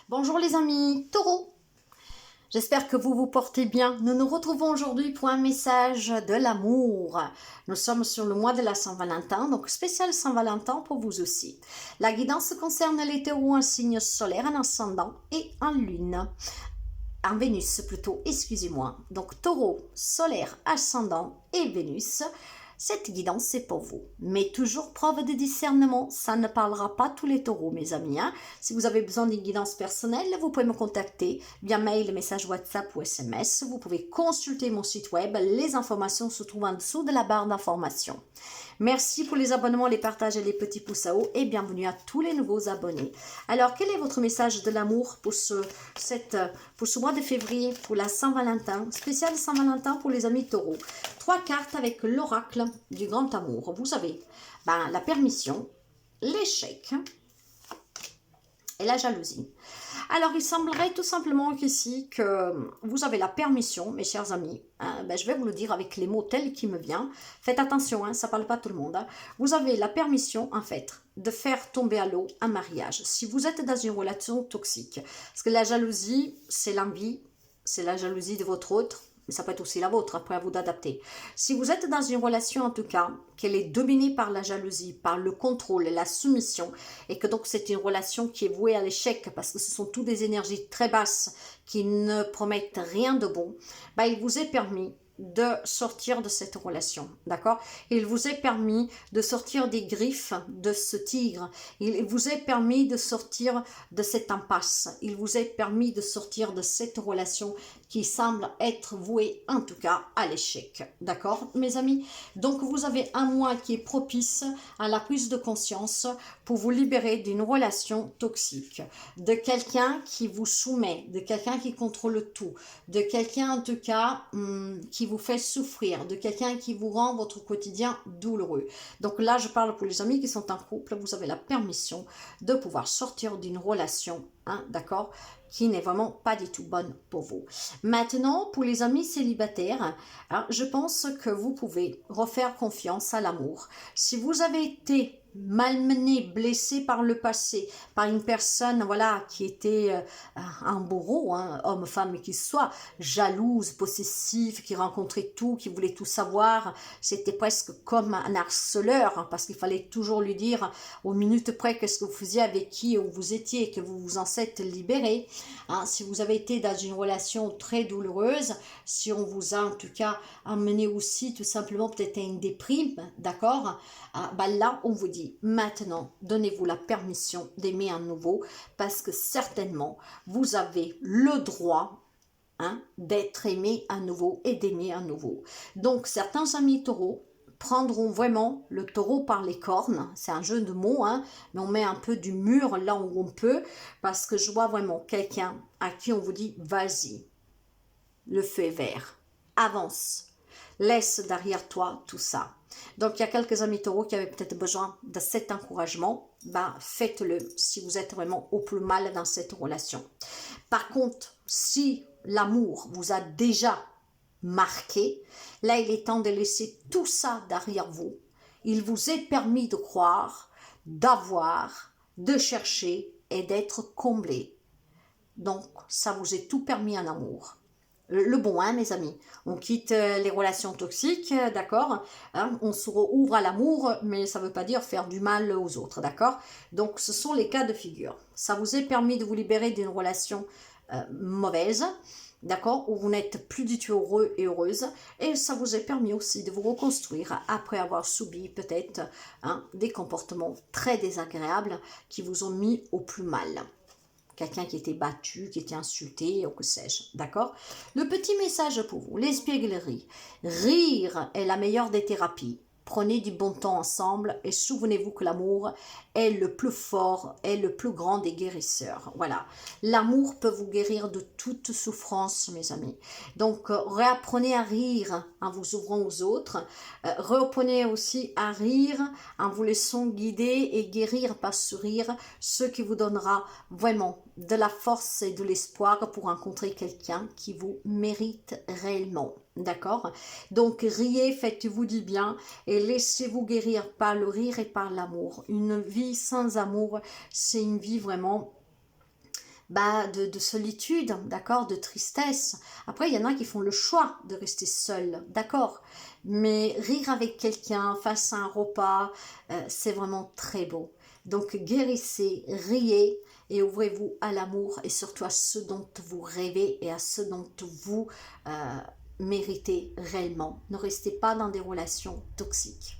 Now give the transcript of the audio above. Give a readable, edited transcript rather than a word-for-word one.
Bonjour les amis, Taureau. J'espère que vous vous portez bien. Nous nous retrouvons aujourd'hui pour un message de l'amour. Nous sommes sur le mois de la Saint-Valentin, donc spécial Saint-Valentin pour vous aussi. La guidance concerne les taureaux en signe solaire, en ascendant et en lune. En Vénus plutôt, excusez-moi. Donc taureau, solaire, ascendant et Vénus. Cette guidance, c'est pour vous. Mais toujours preuve de discernement. Ça ne parlera pas tous les taureaux, mes amis. Si vous avez besoin d'une guidance personnelle, vous pouvez me contacter via mail, message WhatsApp ou SMS. Vous pouvez consulter mon site web. Les informations se trouvent en dessous de la barre d'information. Merci pour les abonnements, les partages et les petits pouces à haut. Et bienvenue à tous les nouveaux abonnés. Alors, quel est votre message de l'amour pour ce mois de février, pour la Saint-Valentin, spécial Saint-Valentin pour les amis taureaux? 3 cartes avec l'oracle du grand amour. Vous avez la permission, l'échec et la jalousie. Alors, il semblerait tout simplement qu'ici, que vous avez la permission, mes chers amis, je vais vous le dire avec les mots tels qu'ils me viennent. Faites attention, ça ne parle pas à tout le monde. Vous avez la permission, en fait, de faire tomber à l'eau un mariage. Si vous êtes dans une relation toxique, parce que la jalousie, c'est l'envie, c'est la jalousie de votre autre, mais ça peut être aussi la vôtre, après à vous d'adapter. Si vous êtes dans une relation, en tout cas, qu'elle est dominée par la jalousie, par le contrôle, la soumission, et que donc c'est une relation qui est vouée à l'échec, parce que ce sont toutes des énergies très basses qui ne promettent rien de bon, il vous est permis de sortir de cette relation, d'accord? Il vous est permis de sortir des griffes de ce tigre. Il vous est permis de sortir de cette impasse. Il vous est permis de sortir de cette relation qui semble être vouée, en tout cas, à l'échec, d'accord, mes amis? Donc, vous avez un mois qui est propice à la prise de conscience pour vous libérer d'une relation toxique, de quelqu'un qui vous soumet, de quelqu'un qui contrôle tout, de quelqu'un, en tout cas, qui vous fait souffrir, de quelqu'un qui vous rend votre quotidien douloureux. Donc là, je parle pour les amis qui sont en couple, vous avez la permission de pouvoir sortir d'une relation, d'accord, qui n'est vraiment pas du tout bonne pour vous. Maintenant, pour les amis célibataires, je pense que vous pouvez refaire confiance à l'amour. Si vous avez été malmené, blessé par le passé, par une personne qui était un bourreau, homme, femme, qui soit jalouse, possessive, qui rencontrait tout, qui voulait tout savoir, c'était presque comme un harceleur, parce qu'il fallait toujours lui dire aux minutes près qu'est-ce que vous faisiez, avec qui, où vous étiez, que vous vous en êtes libéré. Si vous avez été dans une relation très douloureuse, si on vous a en tout cas amené aussi tout simplement peut-être à une déprime, d'accord, là on vous dit maintenant, donnez-vous la permission d'aimer à nouveau, parce que certainement, vous avez le droit d'être aimé à nouveau et d'aimer à nouveau. Donc, certains amis taureaux prendront vraiment le taureau par les cornes, c'est un jeu de mots, mais on met un peu du mur là où on peut, parce que je vois vraiment quelqu'un à qui on vous dit, vas-y, le feu est vert, avance, laisse derrière toi tout ça. Donc, il y a quelques amis taureaux qui avaient peut-être besoin de cet encouragement. Faites-le si vous êtes vraiment au plus mal dans cette relation. Par contre, si l'amour vous a déjà marqué, là, il est temps de laisser tout ça derrière vous. Il vous est permis de croire, d'avoir, de chercher et d'être comblé. Donc, ça vous est tout permis en amour. Le bon, mes amis. On quitte les relations toxiques, d'accord, on se rouvre à l'amour, mais ça ne veut pas dire faire du mal aux autres, d'accord? Donc, ce sont les cas de figure. Ça vous est permis de vous libérer d'une relation mauvaise, d'accord, où vous n'êtes plus du tout heureux et heureuse, et ça vous est permis aussi de vous reconstruire après avoir subi peut-être des comportements très désagréables qui vous ont mis au plus mal. Quelqu'un qui était battu, qui était insulté, ou que sais-je, d'accord? Le petit message pour vous, l'espièglerie. Rire est la meilleure des thérapies. Prenez du bon temps ensemble et souvenez-vous que l'amour est le plus fort, est le plus grand des guérisseurs. Voilà, l'amour peut vous guérir de toute souffrance, mes amis. Donc, réapprenez à rire en vous ouvrant aux autres. Réapprenez aussi à rire en vous laissant guider et guérir par ce rire, ce qui vous donnera vraiment de la force et de l'espoir pour rencontrer quelqu'un qui vous mérite réellement. D'accord? Donc, riez, faites-vous du bien et laissez-vous guérir par le rire et par l'amour. Une vie sans amour, c'est une vie vraiment de solitude, d'accord, de tristesse. Après, il y en a qui font le choix de rester seuls, d'accord. Mais rire avec quelqu'un face à un repas, c'est vraiment très beau. Donc guérissez, riez et ouvrez-vous à l'amour et surtout à ce dont vous rêvez et à ce dont vous méritez réellement. Ne restez pas dans des relations toxiques.